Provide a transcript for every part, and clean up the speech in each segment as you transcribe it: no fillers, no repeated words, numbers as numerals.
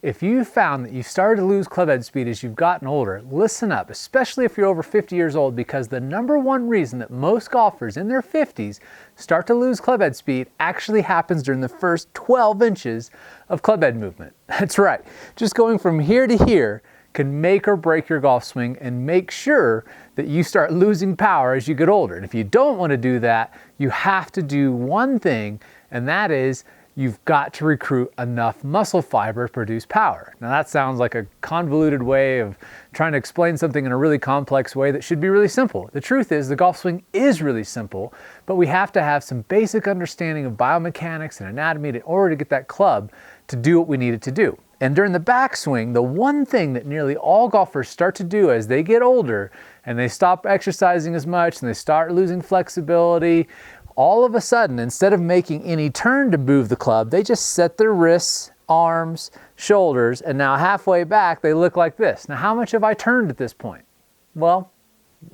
If you found that you started to lose club head speed as you've gotten older, listen up, especially if you're over 50 years old, because the #1 reason that most golfers in their 50s start to lose club head speed actually happens during the first 12 inches of club head movement. That's right, just going from here to here can make or break your golf swing and make sure that you start losing power as you get older. And if you don't want to do that, you have to do one thing, and that is you've got to recruit enough muscle fiber to produce power. Now that sounds like a convoluted way of trying to explain something in a really complex way that should be really simple. The truth is the golf swing is really simple, but we have to have some basic understanding of biomechanics and anatomy in order to get that club to do what we need it to do. And during the backswing, the one thing that nearly all golfers start to do as they get older and they stop exercising as much and they start losing flexibility, all of a sudden, instead of making any turn to move the club, they just set their wrists, arms, shoulders, and now halfway back, they look like this. Now, how much have I turned at this point? Well,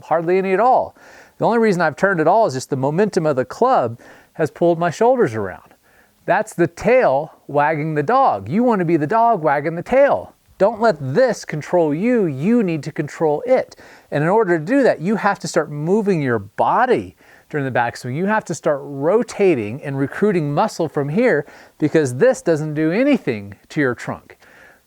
hardly any at all. The only reason I've turned at all is just the momentum of the club has pulled my shoulders around. That's the tail wagging the dog. You want to be the dog wagging the tail. Don't let this control you. You need to control it. And in order to do that, you have to start moving your body during the backswing. You have to start rotating and recruiting muscle from here because this doesn't do anything to your trunk.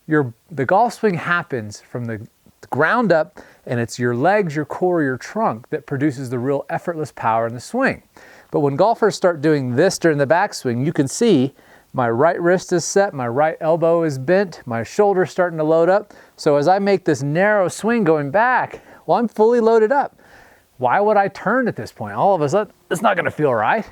The golf swing happens from the ground up, and it's your legs, your core, your trunk that produces the real effortless power in the swing. But when golfers start doing this during the backswing, you can see my right wrist is set, my right elbow is bent, my shoulder's starting to load up. So as I make this narrow swing going back, well, I'm fully loaded up. Why would I turn at this point? All of a sudden, it's not gonna feel right.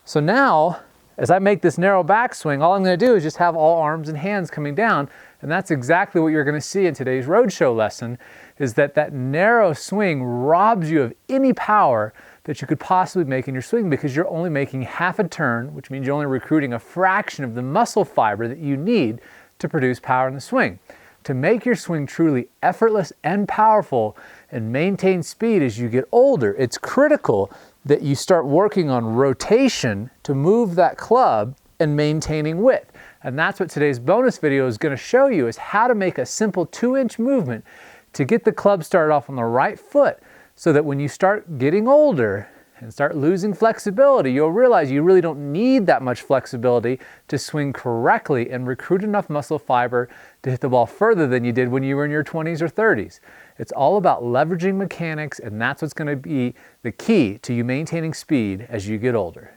So now, as I make this narrow backswing, all I'm gonna do is just have all arms and hands coming down, and that's exactly what you're gonna see in today's roadshow lesson, is that narrow swing robs you of any power that you could possibly make in your swing because you're only making half a turn, which means you're only recruiting a fraction of the muscle fiber that you need to produce power in the swing. To make your swing truly effortless and powerful and maintain speed as you get older, it's critical that you start working on rotation to move that club and maintaining width. And that's what today's bonus video is going to show you, is how to make a simple 2-inch movement to get the club started off on the right foot, so that when you start getting older and start losing flexibility, you'll realize you really don't need that much flexibility to swing correctly and recruit enough muscle fiber to hit the ball further than you did when you were in your 20s or 30s. It's all about leveraging mechanics, and that's what's going to be the key to you maintaining speed as you get older.